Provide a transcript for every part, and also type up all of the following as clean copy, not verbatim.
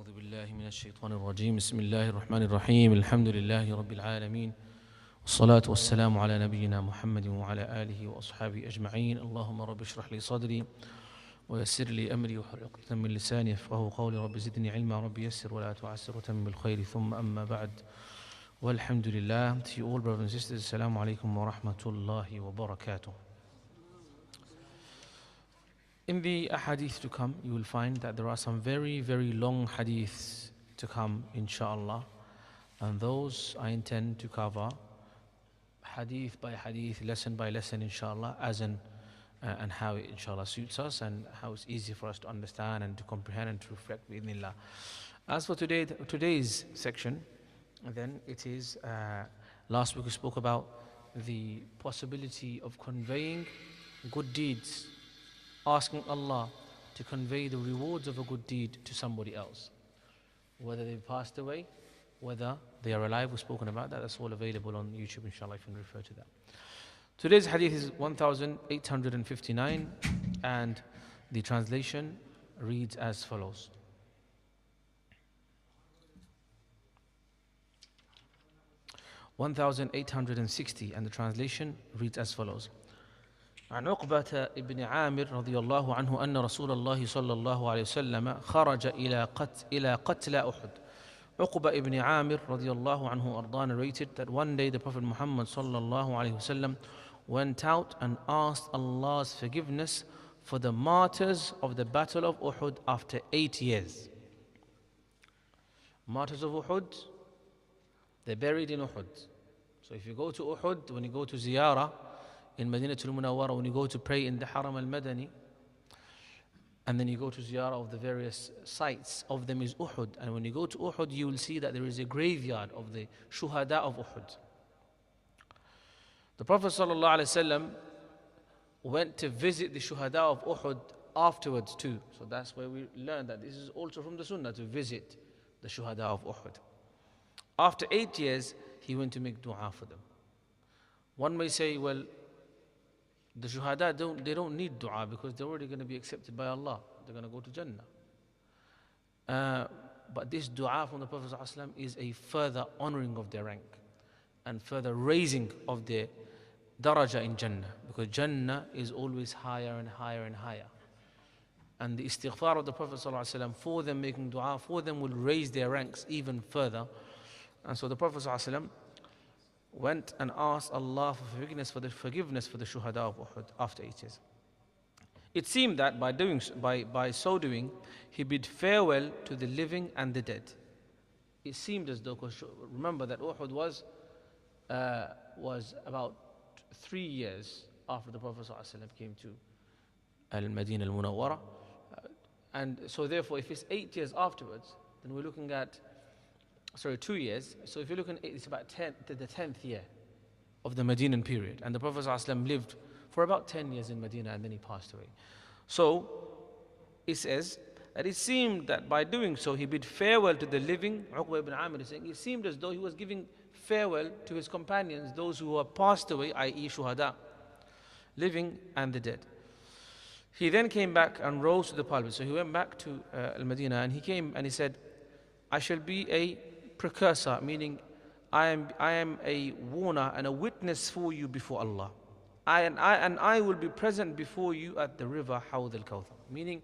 أعوذ بالله من الشيطان الرجيم بسم الله الرحمن الرحيم الحمد لله رب العالمين والصلاة والسلام على نبينا محمد وعلى آله وأصحابه أجمعين اللهم رب اشرح لي صدري ويسر لي أمري واحلل عقدة من لساني يفقهوا قولي رب زدني علما رب يسر ولا تعسر وتمم بالخير ثم أما بعد والحمد لله. To you all brothers and sisters, Assalamu alaikum wa rahmatullahi wa barakatuh. In the hadith to come, you will find that there are some very, very long hadiths to come, inshallah. And those I intend to cover hadith by hadith, lesson by lesson, inshallah, and how it, inshallah, suits us and how it's easy for us to understand and to comprehend and to reflect, bi'idhnillah. As for today's section, then it is, last week we spoke about the possibility of conveying good deeds, asking Allah to convey the rewards of a good deed to somebody else. Whether they've passed away, whether they are alive, we've spoken about that. That's all available on YouTube, inshallah, if you can refer to that. Today's hadith is 1859, and the translation reads as follows. (1860), and the translation reads as follows. عن عقبة ابن عامر رضي الله عنه أن رسول الله صلى الله عليه وسلم خرج إلى قتل أحد. Uqba ibn Amir رضي الله عنه أرضاه narrated that one day the Prophet Muhammad صلى الله عليه وسلم went out and asked Allah's forgiveness for the martyrs of the battle of Uhud after 8 years. Martyrs of Uhud, they're buried in Uhud. So if you go to Uhud, when you go to ziyarah in Madinatul Munawwara, when you go to pray in the Haram al-Madani, and then you go to ziyarah of the various sites, of them is Uhud. And when you go to Uhud, you will see that there is a graveyard of the shuhada of Uhud. The Prophet ﷺ went to visit the shuhada of Uhud afterwards too. So that's where we learn that this is also from the sunnah, to visit the shuhada of Uhud. After 8 years, he went to make dua for them. One may say, well, the shuhada don't need dua because they're already going to be accepted by Allah. They're going to go to Jannah. But this dua from the Prophet ﷺ is a further honoring of their rank and further raising of their daraja in Jannah, because Jannah is always higher and higher and higher. And the istighfar of the Prophet ﷺ for them, making dua for them, will raise their ranks even further. And so the Prophet ﷺ went and asked Allah for forgiveness for the shuhada of Uhud after 8 years. It seemed that by so doing, he bid farewell to the living and the dead. It seemed as though, because remember that Uhud was about 3 years after the Prophet ﷺ came to Al-Madinah al-Munawwara. And so therefore, if it's 8 years afterwards, then we're looking at 2 years. So if you're looking, it's about the 10th year of the Medinan period. And the Prophet ﷺ lived for about 10 years in Medina, and then he passed away. So it says that it seemed that by doing so, he bid farewell to the living. Uqba ibn Amir is saying, it seemed as though he was giving farewell to his companions, those who have passed away, i.e. shuhada, living and the dead. He then came back and rose to the pulpit. So he went back to Al-Madinah, and he came and he said, I shall be a precursor, meaning I am a warner and a witness for you before Allah. I will be present before you at the river Hawd al-Kawthar. Meaning,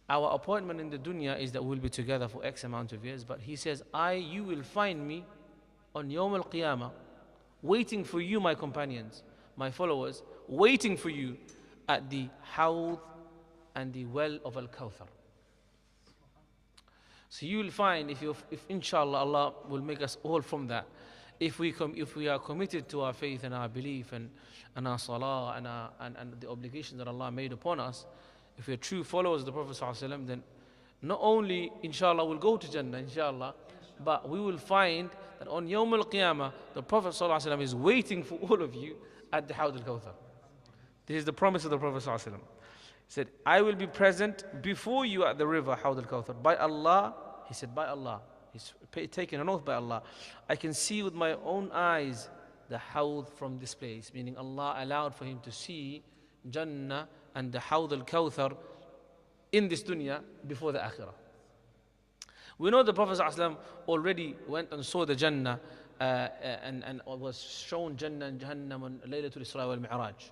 our appointment in the dunya is that we'll be together for X amount of years. But he says, you will find me on Yawm al-Qiyamah, waiting for you, my companions, my followers, waiting for you at the Hawd and the well of al-Kawthar. So you will find, if inshallah Allah will make us all from that, if we are committed to our faith and our belief and our salah and the obligations that Allah made upon us, if we are true followers of the Prophet ﷺ, then not only inshallah we'll go to Jannah, inshallah, but we will find that on Yawm al-Qiyamah, the Prophet ﷺ is waiting for all of you at the Hawd al-Kawthar. This is the promise of the Prophet ﷺ. He said, I will be present before you at the river Hawd al-Kawthar. By Allah, he said, by Allah, he's taken an oath by Allah, I can see with my own eyes the Hawd from this place. Meaning Allah allowed for him to see Jannah and the Hawd al-Kawthar in this dunya before the akhirah. We know the Prophet ﷺ already went and saw the Jannah and was shown Jannah and Jahannam on Laylatul Isra wal Mi'raj.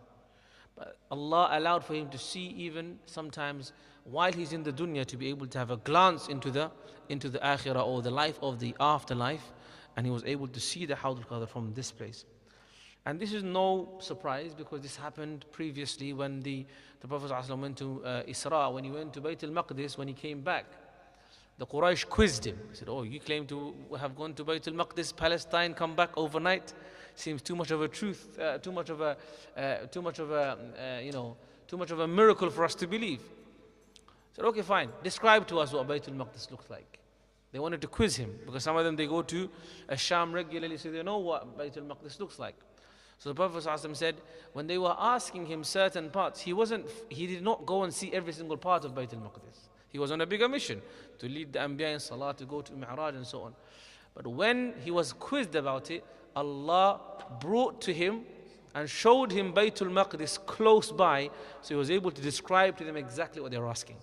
But Allah allowed for him to see even sometimes while he's in the dunya to be able to have a glance into the akhirah or the life of the afterlife, and he was able to see the Hawd al-Qadr from this place. And this is no surprise because this happened previously when the Prophet ﷺ went to Isra, when he went to Bayt al-Maqdis, when he came back. The Quraysh quizzed him. He said, oh, you claim to have gone to Bayt al-Maqdis, Palestine, come back overnight. Seems too much of a truth, too much of a miracle for us to believe. He said, okay, fine. Describe to us what Bayt al-Maqdis looks like. They wanted to quiz him because some of them, they go to Sham regularly, so they know what Bayt al-Maqdis looks like. So the Prophet ﷺ said, when they were asking him certain parts, he did not go and see every single part of Bayt al-Maqdis. He was on a bigger mission to lead the Anbiya in Salah, to go to Mi'raj and so on. But when he was quizzed about it, Allah brought to him and showed him Baytul Maqdis close by, so he was able to describe to them exactly what they were asking.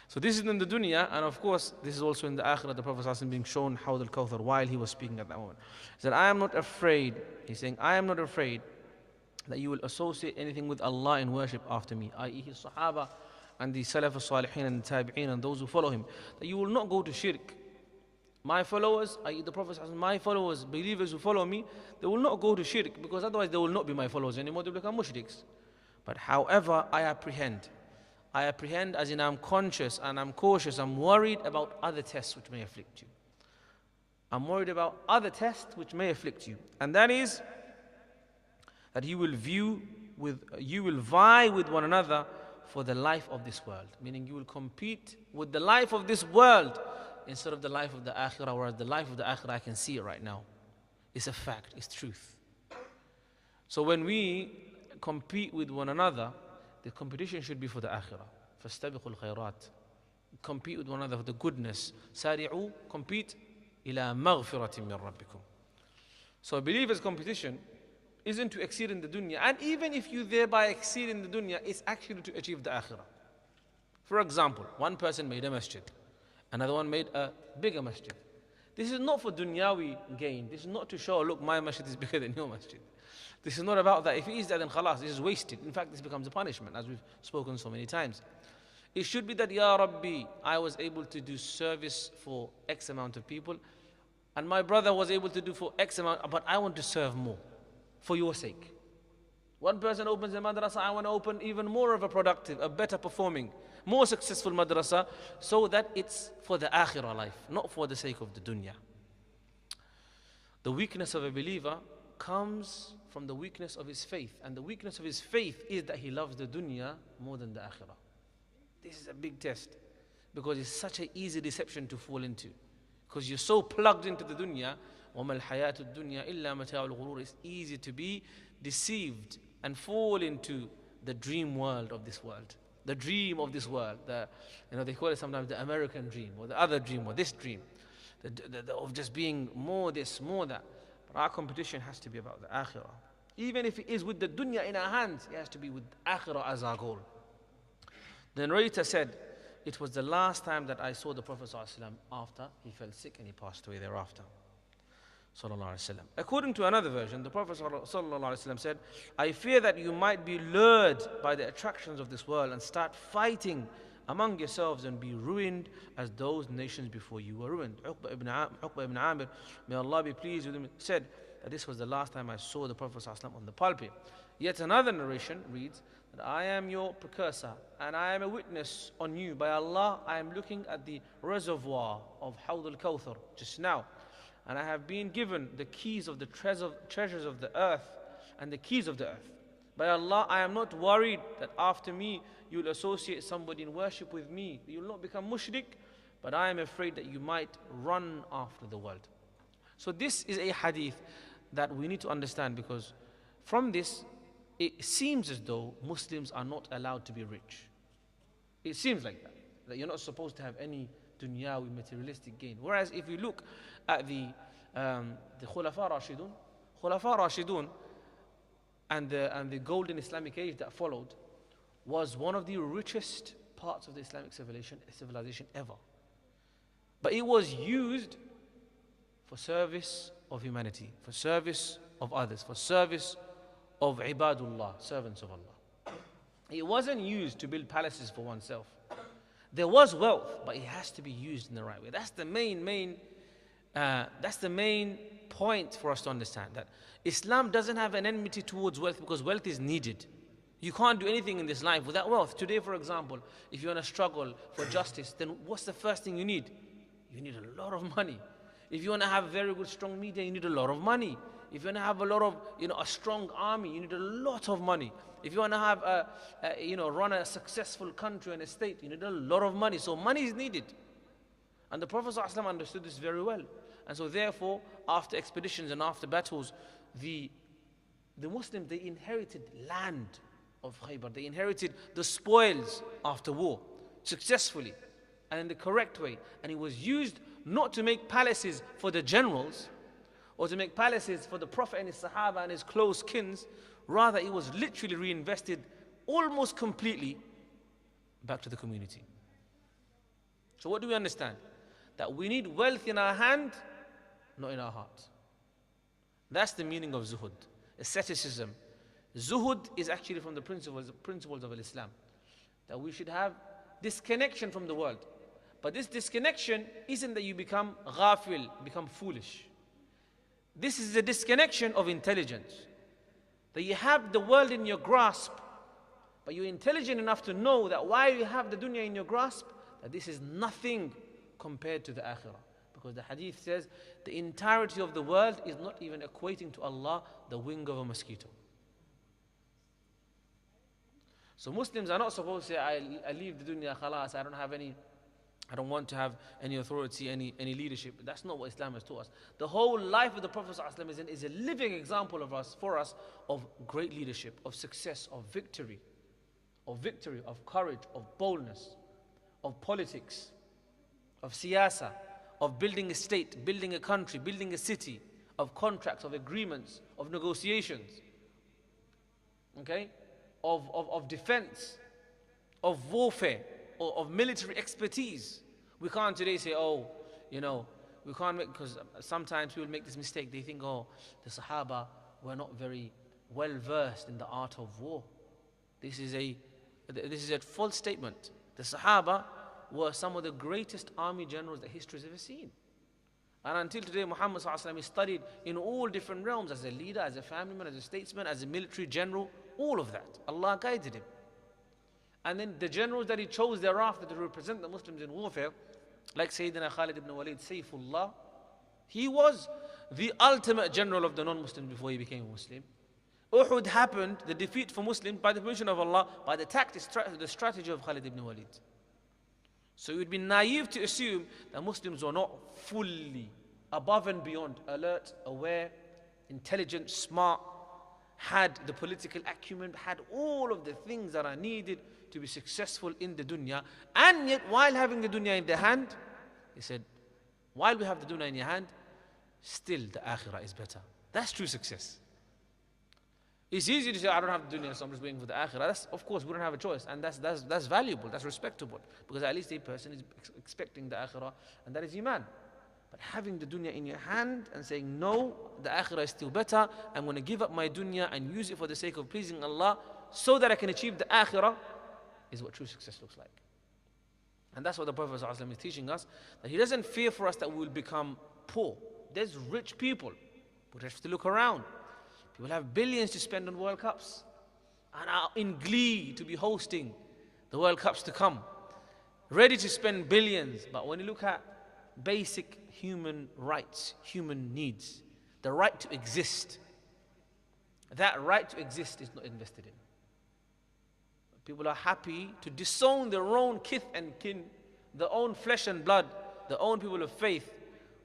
So this is in the dunya, and of course this is also in the akhirah, the Prophet ﷺ being shown Hawd al-Kawthar while he was speaking at that moment. He said, I am not afraid, he's saying, I am not afraid that you will associate anything with Allah in worship after me, i.e. his Sahaba and the Salaf al-Salihin and the Tabi'een and those who follow him, that you will not go to shirk. My followers, i.e. the Prophet ﷺ, my followers, believers who follow me, they will not go to shirk, because otherwise they will not be my followers anymore, they will become mushriks. But however, I apprehend as in I'm conscious and I'm cautious, I'm worried about other tests which may afflict you. I'm worried about other tests which may afflict you. And that is that you will vie with one another for the life of this world. Meaning you will compete with the life of this world instead of the life of the akhirah, whereas the life of the akhirah, I can see it right now. It's a fact, it's truth. So when we compete with one another, the competition should be for the akhirah. فَاسْتَبِقُوا الْخَيْرَاتِ. Compete with one another for the goodness. سَارِعُوا, compete إِلَى مَغْفِرَةٍ مِّن رَبِّكُمْ. So a believer's competition isn't to exceed in the dunya. And even if you thereby exceed in the dunya, it's actually to achieve the akhirah. For example, one person made a masjid. Another one made a bigger masjid. This is not for dunyawi gain. This is not to show, look, my masjid is bigger than your masjid. This is not about that. If it is that, then khalas, this is wasted. In fact, this becomes a punishment, as we've spoken so many times. It should be that, Ya Rabbi, I was able to do service for X amount of people, and my brother was able to do for X amount, but I want to serve more, for your sake. One person opens a madrasa, I want to open even more of a productive, a better performing, more successful madrasa, so that it's for the akhirah life, not for the sake of the dunya. The weakness of a believer comes from the weakness of his faith, and the weakness of his faith is that he loves the dunya more than the akhirah. This is a big test, because it's such an easy deception to fall into, because you're so plugged into the dunya. وَمَا الْحَيَاةُ الدُّنْيَا إِلَّا مَتَاعُ الْغُرُورِ. It's easy to be deceived and fall into the dream world of this world, the dream of this world. They call it sometimes the American dream, or the other dream, or this dream, of just being more this, more that. Our competition has to be about the akhirah. Even if it is with the dunya in our hands, it has to be with akhirah as our goal. The narrator said, it was the last time that I saw the Prophet ﷺ after he fell sick and he passed away thereafter. According to another version, the Prophet ﷺ said, I fear that you might be lured by the attractions of this world and start fighting among yourselves and be ruined as those nations before you were ruined. Uqba ibn Amir, may Allah be pleased with him, said that this was the last time I saw the Prophet ﷺ on the pulpit. Yet another narration reads that I am your precursor and I am a witness on you. By Allah, I am looking at the reservoir of Hawd al-Kawthar just now, and I have been given the keys of the treasures of the earth and the keys of the earth. By Allah, I am not worried that after me you will associate somebody in worship with me. You will not become mushrik, but I am afraid that you might run after the world. So this is a hadith that we need to understand, because from this, it seems as though Muslims are not allowed to be rich. It seems like that you're not supposed to have any dunyawi materialistic gain. Whereas if you look at the Khulafa Rashidun and the golden Islamic age that followed, was one of the richest parts of the Islamic civilization ever. But it was used for service of humanity, for service of others, for service of ibadullah, servants of Allah. It wasn't used to build palaces for oneself. There was wealth, but it has to be used in the right way. That's the main point for us to understand, that Islam doesn't have an enmity towards wealth, because wealth is needed. You can't do anything in this life without wealth. Today, for example, if you want to struggle for justice, then what's the first thing you need? You need a lot of money. If you want to have very good, strong media, you need a lot of money. If you want to have a lot of, a strong army, you need a lot of money. If you want to have run a successful country and a state, you need a lot of money. So money is needed. And the Prophet ﷺ understood this very well. And so therefore, after expeditions and after battles, the Muslims, they inherited land of Khaybar. They inherited the spoils after war, successfully and in the correct way. And it was used not to make palaces for the generals, or to make palaces for the Prophet and his Sahaba and his close kins. Rather, it was literally reinvested almost completely back to the community. So what do we understand? That we need wealth in our hand, not in our heart. That's the meaning of zuhud, asceticism. Zuhud is actually from the principles of Islam, that we should have disconnection from the world. But this disconnection isn't that you become ghafil, become foolish. This is a disconnection of intelligence. That you have the world in your grasp, but you're intelligent enough to know that while you have the dunya in your grasp, that this is nothing compared to the akhirah. Because the hadith says, the entirety of the world is not even equating to Allah the wing of a mosquito. So Muslims are not supposed to say, I leave the dunya, khalas, I don't want to have any authority, any leadership. That's not what Islam has taught us. The whole life of the Prophet ﷺ is a living example for us of great leadership, of success, of victory, of courage, of boldness, of politics, of siyasa, of building a state, building a country, building a city, of contracts, of agreements, of negotiations, okay, of defense, of warfare, or of military expertise. We can't today say, we can't make, because sometimes people make this mistake. They think, the Sahaba were not very well versed in the art of war. This is a false statement. The Sahaba were some of the greatest army generals that history has ever seen. And until today, Muhammad ﷺ is studied in all different realms, as a leader, as a family man, as a statesman, as a military general, all of that. Allah guided him. And then the generals that he chose thereafter to represent the Muslims in warfare, like Sayyidina Khalid ibn Walid, Sayfullah, he was the ultimate general of the non-Muslims before he became a Muslim. Uhud happened, the defeat for Muslims, by the permission of Allah, by the tactics, the strategy of Khalid ibn Walid. So it would be naive to assume that Muslims were not fully above and beyond alert, aware, intelligent, smart, had the political acumen, had all of the things that are needed to be successful in the dunya. And yet, while having the dunya in their hand, he said, while we have the dunya in your hand, still the akhirah is better. That's true success. It's easy to say, I don't have the dunya, so I'm just waiting for the akhirah. That's, of course, we don't have a choice. And that's valuable, that's respectable. Because at least a person is expecting the akhirah, and that is iman. But having the dunya in your hand and saying, no, the akhirah is still better, I'm going to give up my dunya and use it for the sake of pleasing Allah so that I can achieve the akhirah, is what true success looks like. And that's what the Prophet ﷺ is teaching us, that he doesn't fear for us that we will become poor. There's rich people, but we have to look around. People have billions to spend on World Cups and are in glee to be hosting the World Cups to come, ready to spend billions. But when you look at basic human rights, human needs, the right to exist, that right to exist is not invested in. People are happy to disown their own kith and kin, their own flesh and blood, their own people of faith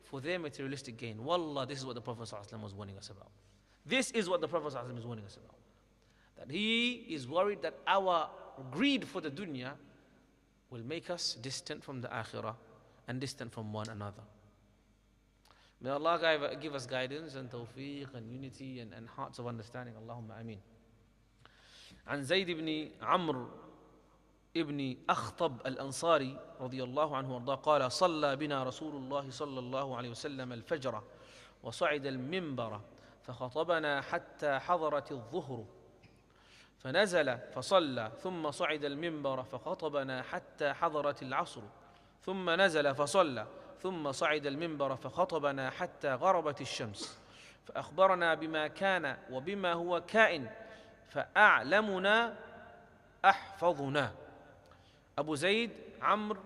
for their materialistic gain. Wallah, this is what the Prophet ﷺ was warning us about. This is what the Prophet ﷺ is warning us about. That he is worried that our greed for the dunya will make us distant from the akhirah and distant from one another. May Allah give us guidance and tawfiq and unity and hearts of understanding. Allahumma ameen. عن زيد بن عمرو ابن أخطب الأنصاري رضي الله عنه وارضاه قال صلى بنا رسول الله صلى الله عليه وسلم الفجر وصعد المنبر فخطبنا حتى حضرت الظهر فنزل فصلى ثم صعد المنبر فخطبنا حتى حضرت العصر ثم نزل فصلى ثم صعد المنبر فخطبنا حتى غربت الشمس فأخبرنا بما كان وبما هو كائن فأعلمنا أحفظنا. Abu Zayd Amr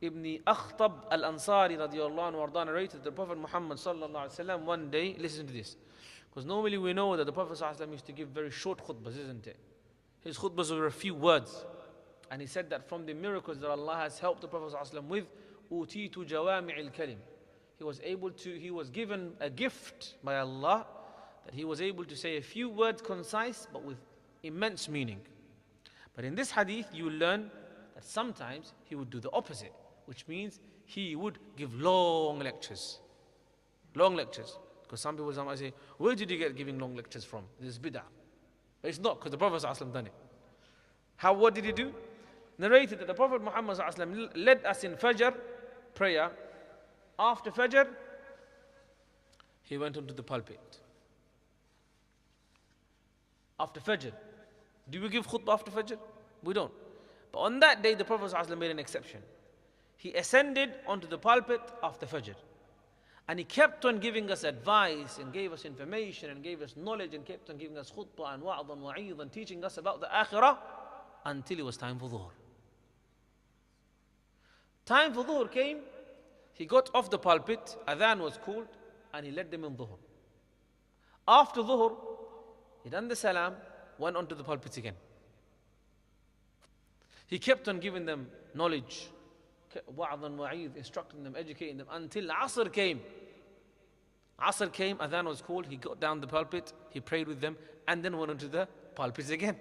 ibn Akhtab al-Ansari radiallahu anhu warda narrated the Prophet Muhammad sallallahu alaihi wasallam one day, listen to this, because normally we know that the Prophet sallallahu alaihi wasallam used to give very short khutbahs, isn't it? His khutbahs were a few words, and he said that from the miracles that Allah has helped the Prophet sallallahu alaihi wasallam with, utitu jawami'il kalim, he was given a gift by Allah that he was able to say a few words concise but with immense meaning. But in this hadith you will learn that sometimes he would do the opposite, which means he would give long lectures. Long lectures. Because some people sometimes say, where did you get giving long lectures from? This is bid'ah. But it's not, because the Prophet ﷺ done it. What did he do? Narrated that the Prophet Muhammad ﷺ led us in Fajr prayer. After Fajr, he went onto the pulpit. After Fajr. Do we give khutbah after Fajr? We don't. But on that day, the Prophet ﷺ made an exception. He ascended onto the pulpit after Fajr. And he kept on giving us advice and gave us information and gave us knowledge and kept on giving us khutbah and wa'ad and wa'id and teaching us about the akhirah until it was time for dhuhr. Time for dhuhr came, he got off the pulpit, adhan was called, and he led them in dhuhr. After dhuhr, he done the salam, went onto the pulpit again. He kept on giving them knowledge, wa'ad and wa'id, instructing them, educating them, until Asr came. Asr came, adhan was called, he got down the pulpit, he prayed with them, and then went onto the pulpit again.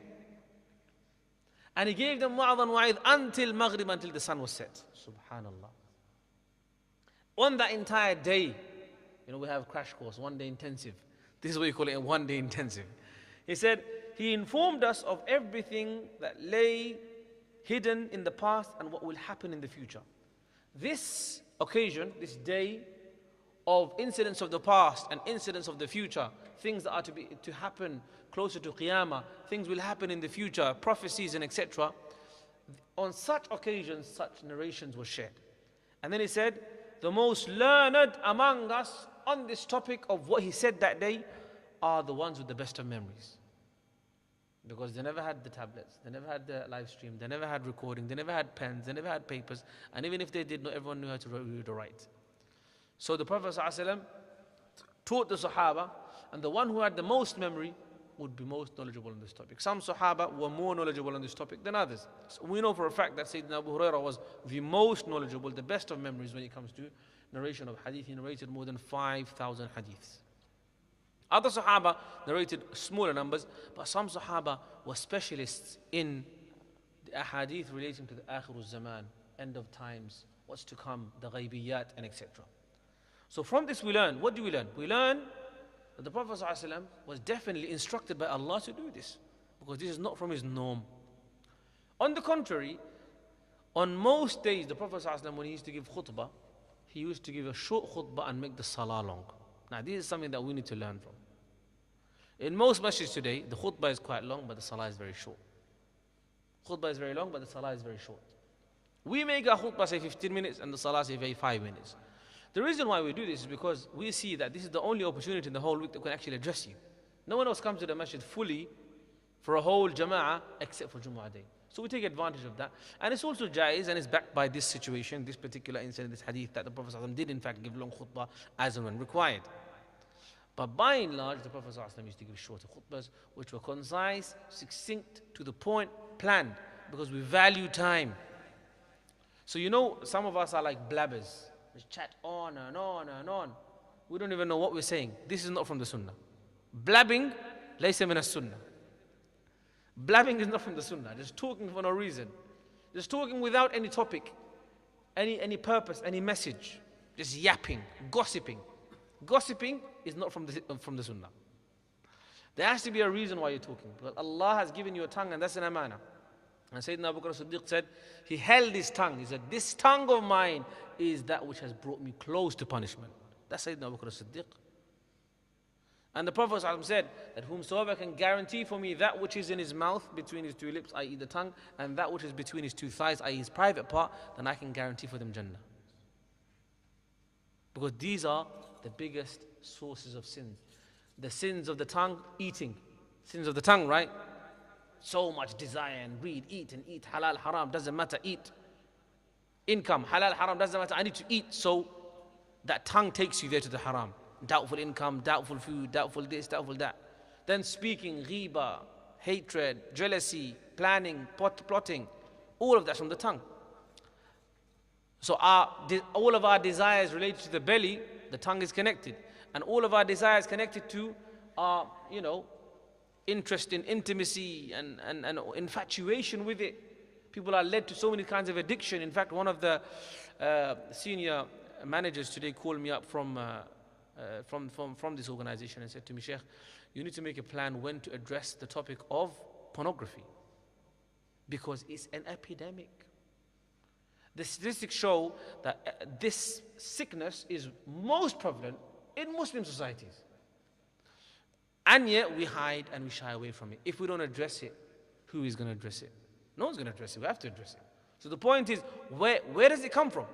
And he gave them wa'ad and wa'id until Maghrib, until the sun was set. Subhanallah. On that entire day, we have crash course, 1 day intensive. This is what you call it, a 1 day intensive. He said, he informed us of everything that lay hidden in the past and what will happen in the future. This occasion, this day of incidents of the past and incidents of the future, things that are to happen closer to Qiyamah, things will happen in the future, prophecies and etc. On such occasions, such narrations were shared. And then he said, the most learned among us on this topic of what he said that day are the ones with the best of memories. Because they never had the tablets, they never had the live stream, they never had recording, they never had pens, they never had papers, and even if they did, not everyone knew how to read or write. So the Prophet ﷺ taught the Sahaba, and the one who had the most memory would be most knowledgeable on this topic. Some Sahaba were more knowledgeable on this topic than others. So we know for a fact that Sayyidina Abu Hurairah was the most knowledgeable, the best of memories when it comes to narration of hadith. He narrated more than 5,000 hadiths. Other Sahaba narrated smaller numbers, but some Sahaba were specialists in the ahadith relating to the Akhirul Zaman, end of times, what's to come, the ghaibiyat and etc. So from this we learn, what do we learn? We learn that the Prophet ﷺ was definitely instructed by Allah to do this, because this is not from his norm. On the contrary, on most days the Prophet ﷺ, when he used to give khutbah, he used to give a short khutbah and make the salah long. Now this is something that we need to learn from. In most masjids today, the khutbah is quite long, but the salah is very short. Khutbah is very long, but the salah is very short. We make our khutbah say 15 minutes and the salah say 5 minutes. The reason why we do this is because we see that this is the only opportunity in the whole week that can actually address you. No one else comes to the masjid fully for a whole jama'ah except for Jumu'ah day. So we take advantage of that. And it's also jaiz and it's backed by this situation, this particular incident, this hadith, that the Prophet ﷺ did in fact give long khutbah as and when required. But by and large, the Prophet ﷺ used to give shorter khutbahs, which were concise, succinct, to the point, planned, because we value time. So some of us are like blabbers. We chat on and on and on. We don't even know what we're saying. This is not from the Sunnah. Blabbing, laysa min as-Sunnah. Blabbing is not from the Sunnah. Just talking for no reason. Just talking without any topic, any purpose, any message. Just yapping, gossiping. Gossiping is not from the Sunnah. There has to be a reason why you're talking. Because Allah has given you a tongue and that's an amana. And Sayyidina Abu Bakr Siddiq said, he held his tongue. He said, this tongue of mine is that which has brought me close to punishment. That's Sayyidina Abu Bakr Siddiq. And the Prophet ﷺ said that whomsoever can guarantee for me that which is in his mouth, between his two lips, i.e. the tongue, and that which is between his two thighs, i.e. his private part, then I can guarantee for them Jannah. Because these are the biggest sources of sin. The sins of the tongue, eating. Sins of the tongue, right? So much desire and greed, eat and eat, halal, haram, doesn't matter, eat. Income, halal, haram, doesn't matter, I need to eat. So that tongue takes you there to the haram. Doubtful income, doubtful food, doubtful this, doubtful that. Then speaking, ghiba, hatred, jealousy, planning, plotting, all of that's from the tongue. So all of our desires related to the belly, the tongue is connected. And all of our desires connected to our, interest in intimacy and infatuation with it. People are led to so many kinds of addiction. In fact, one of the senior managers today called me up from this organization and said to me, Sheikh, you need to make a plan when to address the topic of pornography, because it's an epidemic. The statistics show that this sickness is most prevalent in Muslim societies. And yet we hide and we shy away from it. If we don't address it, who is going to address it? No one's going to address it. We have to address it. So the point is, where does it come from?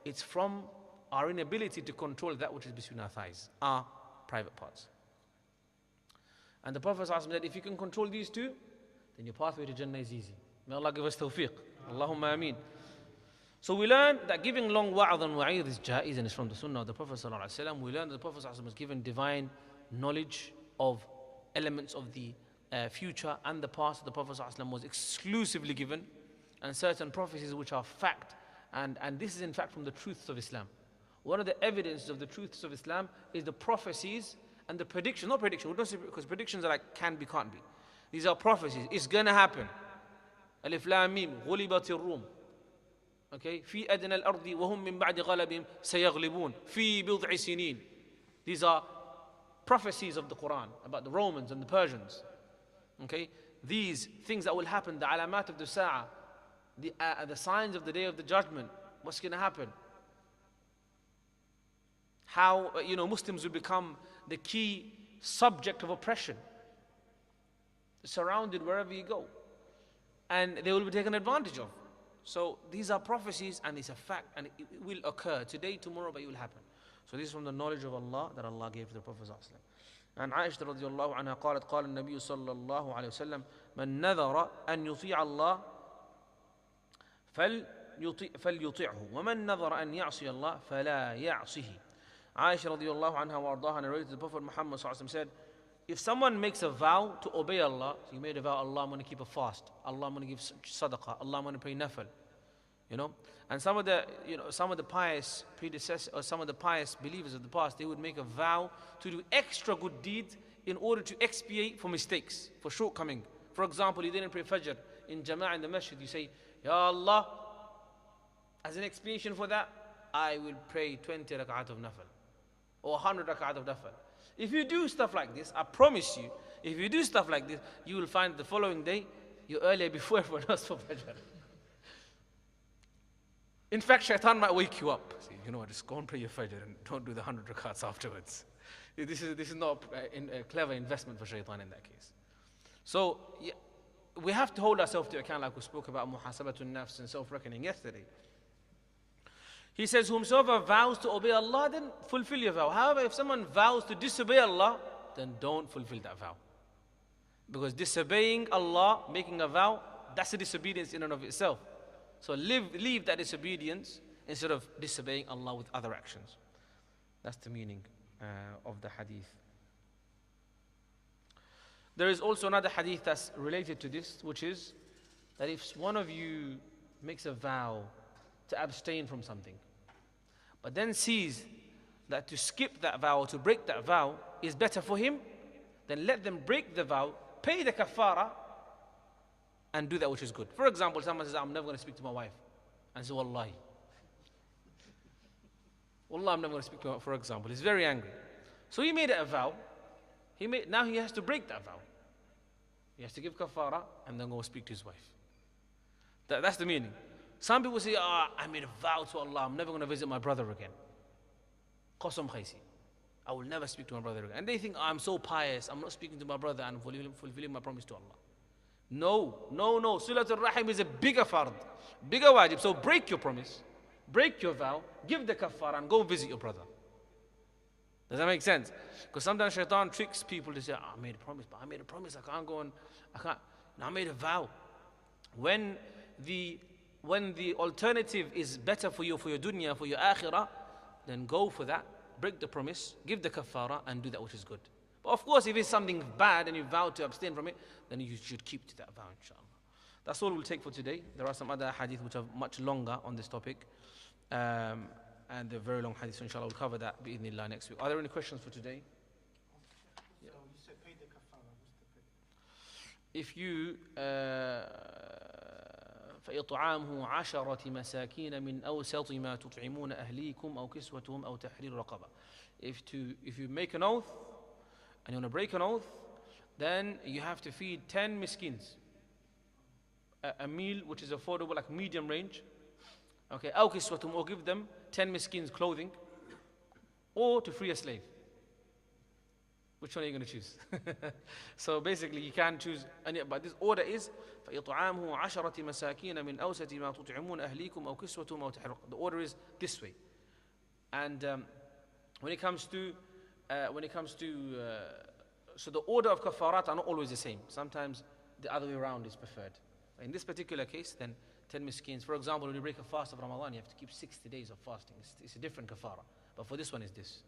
It's from our inability to control that which is between our thighs, our private parts. And the Prophet ﷺ said, if you can control these two, then your pathway to Jannah is easy. May Allah give us tawfiq. Allahumma ameen. So we learn that giving long wa'adh and wa'id is jaiz and is from the sunnah of the Prophet ﷺ. We learn that the Prophet ﷺ was given divine knowledge of elements of the future and the past. The Prophet ﷺ was exclusively given, and certain prophecies which are fact, and this is in fact from the truths of Islam. One of the evidences of the truths of Islam is the prophecies and the predictions. Not prediction, we don't say, because predictions are like can be, can't be. These are prophecies. It's going to happen. Alif Lam Mim, Ghulibatir Rum. Okay, في أدنى الأرض وهم من بعد غلبهم سيغلبون في بضع سنين. These are prophecies of the Quran about the Romans and the Persians. Okay, these things that will happen, the alamat of the Sa'ah, the signs of the day of the judgment, what's going to happen? How Muslims will become the key subject of oppression, surrounded wherever you go, and they will be taken advantage of. So these are prophecies, and it's a fact, and it will occur today, tomorrow, but it will happen. So this is from the knowledge of Allah that Allah gave to the Prophet ﷺ. And Aisha radiallahu anha قالت قال النبي صلى الله عليه وسلم من نذر أن يطيع الله فليطيعه ومن نذر أن يعصي الله فلا يعصيه. Aisha radiallahu anha wa ardaha narrated the Prophet Muhammad ﷺ said, if someone makes a vow to obey Allah, so you made a vow, Allah, I'm going to keep a fast, Allah, I'm going to give sadaqah, Allah, I'm going to pray nafil, and some of the pious predecessors, or some of the pious believers of the past, they would make a vow to do extra good deeds in order to expiate for mistakes, for shortcoming. For example, you didn't pray Fajr in Jama'ah in the masjid, you say, Ya Allah, as an expiation for that, I will pray 20 rak'at of nafil, or 100 rak'at of nafil. If you do stuff like this, I promise you, if you do stuff like this, you will find the following day, you're earlier before everyone else for Fajr. In fact, shaitan might wake you up. See, just go and pray your Fajr and don't do the 100 rakats afterwards. This is not a clever investment for shaitan in that case. So, we have to hold ourselves to account, like we spoke about muhasabatun nafs and self-reckoning yesterday. He says, whomsoever vows to obey Allah, then fulfill your vow. However, if someone vows to disobey Allah, then don't fulfill that vow. Because disobeying Allah, making a vow, that's a disobedience in and of itself. So leave that disobedience instead of disobeying Allah with other actions. That's the meaning of the hadith. There is also another hadith that's related to this, which is that if one of you makes a vow to abstain from something, but then sees that to skip that vow or to break that vow is better for him, then let them break the vow, pay the kafara, and do that which is good. For example, someone says, I'm never going to speak to my wife. And say, Wallahi. Wallah, I'm never going to speak to her, for example. He's very angry. So he made it a vow. Now he has to break that vow. He has to give kafara and then go speak to his wife. That's the meaning. Some people say, I made a vow to Allah, I'm never going to visit my brother again. Qasam khaisi. I will never speak to my brother again. And they think, I'm so pious, I'm not speaking to my brother and fulfilling my promise to Allah. No. Silatul Rahim is a bigger fard, bigger wajib. So break your promise, break your vow, give the kafara and go visit your brother. Does that make sense? Because sometimes shaitan tricks people to say, I made a promise, but I made a promise, I can't go and I made a vow. When the alternative is better for you, for your dunya, for your akhirah, then go for that, break the promise, give the kafara and do that which is good. But of course, if it's something bad and you vow to abstain from it, then you should keep to that vow, inshallah. That's all we'll take for today. There are some other hadith which are much longer on this topic. And they're very long hadith, so inshallah we'll cover that bi'idhnillah next week. Are there any questions for today? So you said pay the kafara. What's the pay? If you فإطعامه عشرة مساكين من أوسط ما تطعمون أهليكم أو كسوتهم أو تحرير رقبة. If you make an oath and you want to break an oath, then you have to feed 10 miskins. A meal which is affordable, like medium range. Okay, أو كسوتهم, or give them 10 miskins clothing, or to free a slave. Which one are you going to choose? So basically you can't choose any, but this order is فإطعامه عشرة مساكين من أوسط ما تطعمون أهليكم أو كسوتهم أو تحرير. The order is this way. And when it comes to so the order of kafarat are not always the same. Sometimes the other way around is preferred. In this particular case, then 10 miskins. For example, when you break a fast of Ramadan, you have to keep 60 days of fasting. It's a different kafara. But for this one is this.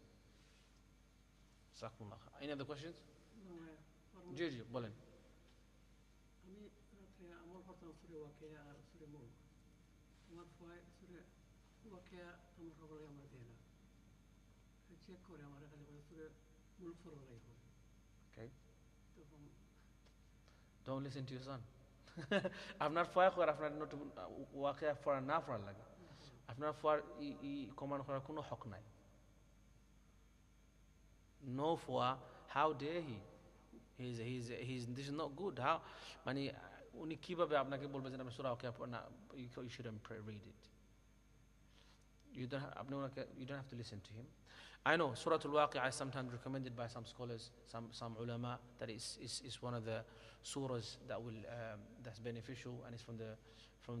Any other questions? Gigi, Bolin. Okay. Don't listen to your son. I've not fought for I've not walk for a nafra laga. I've not fought command for kuno hoknai. No for how dare he? He's this is not good. How many uni kiba be apna ke bolbe jana surah ke apna you shouldn't read it. You don't have to listen to him. I know Surah Al-Waqi'ah is sometimes recommended by some scholars, some ulama, that is one of the surahs that will that's beneficial, and it's from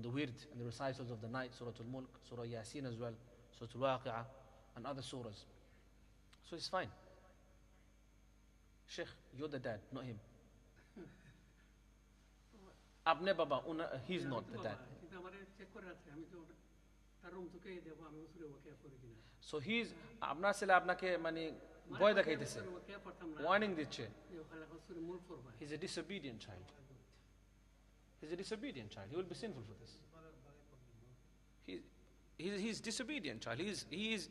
the wird and the recitals of the night. Surah Al-Mulk, Surah Yasin as well, Surah Al-Waqi'ah, and other surahs. So it's fine. Sheikh, you're the dad, not him. Apne baba, he's not the dad. So he's apna sila apna ke mani boy da kaitese warning diche. He's a disobedient child. He's a disobedient child. He will be sinful for this. He's disobedient child. He is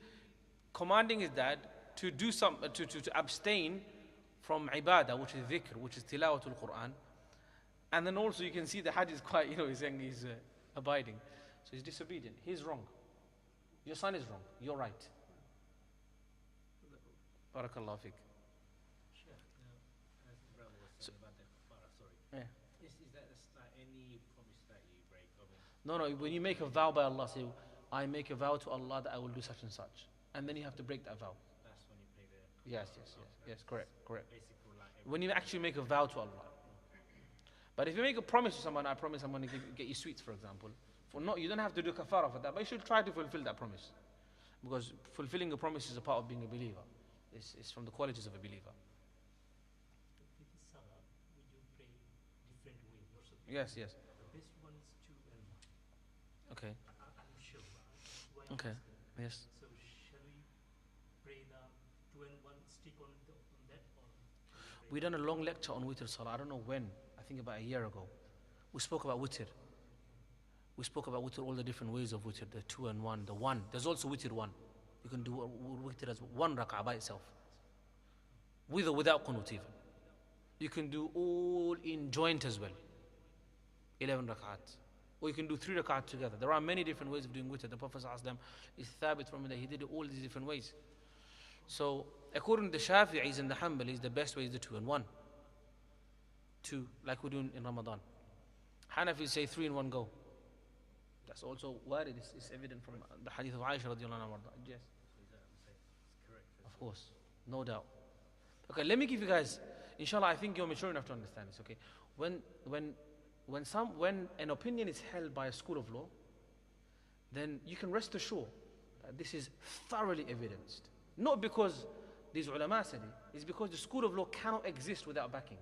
commanding his dad to do to abstain from ibadah, which is dhikr, which is tilawatul Quran. And then also you can see the hadith is quite, he's saying he's abiding. So he's disobedient. He's wrong. Your son is wrong. You're right. Barakallahu fiqh. As the brother was saying about the kafara, sorry. Yeah. Is that any promise that you break? No, when you make a vow by Allah, say, I make a vow to Allah that I will do such and such. And then you have to break that vow. That's when you pay the kafara. Yes, correct. Basically, like When you actually make a vow to Allah. But if you make a promise to someone, I promise I'm going to get you sweets, for example. You don't have to do kafara for that, but you should try to fulfill that promise. Because fulfilling a promise is a part of being a believer. It's from the qualities of a believer. With the salah, would you pray different ways? Yes. The best one is 2 and 1. Okay. I'm sure. Why Okay. ask that? Yes. So shall we pray the 2 and 1, stick on that, or We done a long lecture on witr salah. I don't know when. I think about a year ago. We spoke about witr. We spoke about witr, all the different ways of witr, the 2 and 1, the 1. There's also witr 1. You can do witr as 1 rak'ah by itself. With or without qunut even. You can do all in joint as well. 11 rak'at. Or you can do 3 rak'at together. There are many different ways of doing witr. The Prophet ﷺ is thabit from that. He did all these different ways. So, according to the Shafi'is and the Hanbalis, the best way is the 2 and 1. 2, like we do in Ramadan. Hanafis say 3 and 1 go. That's also worded, it's evident from the hadith of Aisha radiallahu anha. Yes. Of course, no doubt. Okay, let me give you guys, inshallah, I think you're mature enough to understand this, okay? When an opinion is held by a school of law, then you can rest assured that this is thoroughly evidenced. Not because these ulama said it, it's because the school of law cannot exist without backing.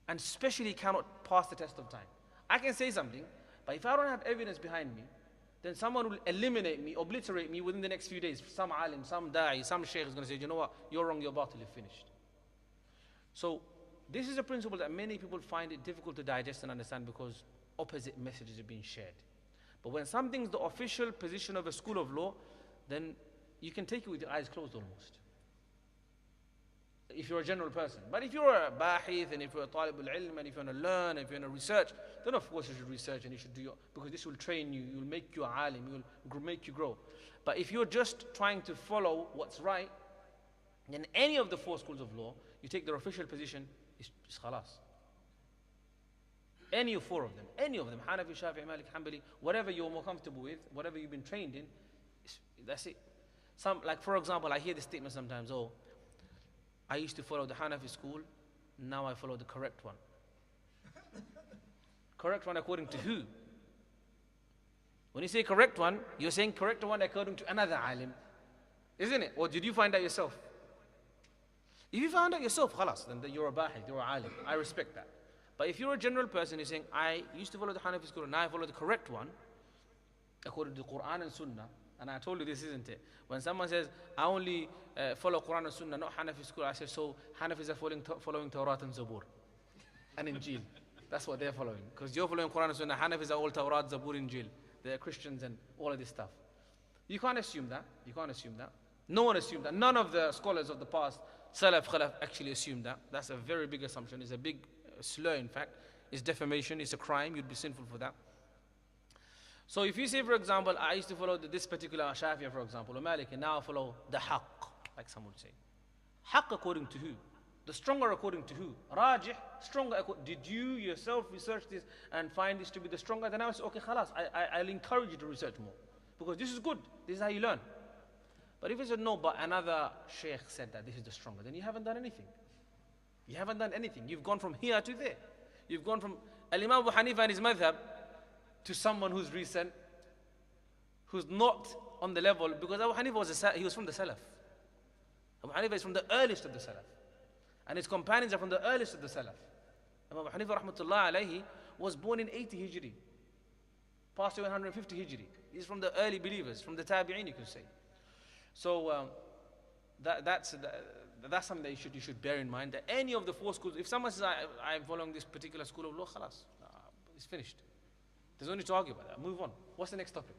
And especially cannot pass the test of time. I can say something, but if I don't have evidence behind me, then someone will eliminate me, obliterate me within the next few days. Some alim, some da'i, some shaykh is going to say, you know what, you're wrong, you're batil, you're finished. So this is a principle that many people find it difficult to digest and understand because opposite messages are being shared. But when something's the official position of a school of law, then you can take it with your eyes closed almost. If you're a general person. But if you're a bahith, and if you're a talib al-ilm, and if you want to learn, and if you want to research, then of course you should research and you should do your, because this will train you, you'll make you alim, you'll make you grow. But if you're just trying to follow what's right, then any of the four schools of law, you take their official position, it's khalas. Any of four of them, Hanafi, Shafi'i, Malik, Hanbali, whatever you're more comfortable with, whatever you've been trained in, that's it. Like for example, I hear this statement sometimes, oh, I used to follow the Hanafi school, now I follow the correct one. Correct one according to who? When you say correct one, you're saying correct one according to another alim. Isn't it? Or did you find out yourself? If you found out yourself, khalas, then you're a bahith, you're a alim. I respect that. But if you're a general person, you're saying, I used to follow the Hanafi school, now I follow the correct one, according to the Quran and Sunnah. And I told you this, isn't it? When someone says, I only follow Quran and Sunnah, not Hanafi school, I say, so Hanafis are following Tawrat and Zabur and Injil. That's what they're following. Because you're following Quran and Sunnah, Hanafis are all Tawrat, Zabur, Injil. They're Christians and all of this stuff. You can't assume that. You can't assume that. No one assumed that. None of the scholars of the past, Salaf, Khalaf, actually assumed that. That's a very big assumption. It's a big slur, in fact. It's defamation. It's a crime. You'd be sinful for that. So if you say, for example, I used to follow this particular Shafi'i, for example, or Malik, and now I follow the haqq, like some would say. Haqq according to who? The stronger according to who? Rajih, stronger. Did you yourself research this and find this to be the stronger? Then I would say, okay, khalas, I'll encourage you to research more. Because this is good. This is how you learn. But if you said, no, but another sheikh said that this is the stronger, then you haven't done anything. You haven't done anything. You've gone from here to there. You've gone from Al-Imam Abu Hanifa and his madhab to someone who's recent, who's not on the level, because Abu Hanifa he was from the Salaf. Abu Hanifa is from the earliest of the Salaf. And his companions are from the earliest of the Salaf. Abu Hanifa rahmatullah alayhi was born in 80 Hijri, passed away in 150 Hijri. He's from the early believers, from the Tabi'in, you could say. So that's something that you should bear in mind, that any of the four schools, if someone says, I'm following this particular school of law, khalas, it's finished. There's no need to argue about that. Move on. What's the next topic?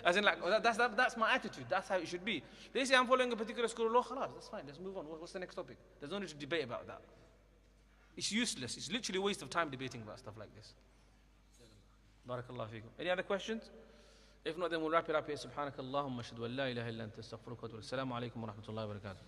As in, like, that's my attitude. That's how it should be. They say I'm following a particular school of law, khalas, that's fine. Let's move on. What's the next topic? There's no need to debate about that. It's useless. It's literally a waste of time debating about stuff like this. Barakallahu feekum. Any other questions? If not, then we'll wrap it up here. Subhanakallahumma ashhadu an la ilaha illa anta astaghfiruka wa atubu ilaik. Assalamu alaikum wa rahmatullahi wa barakatuh.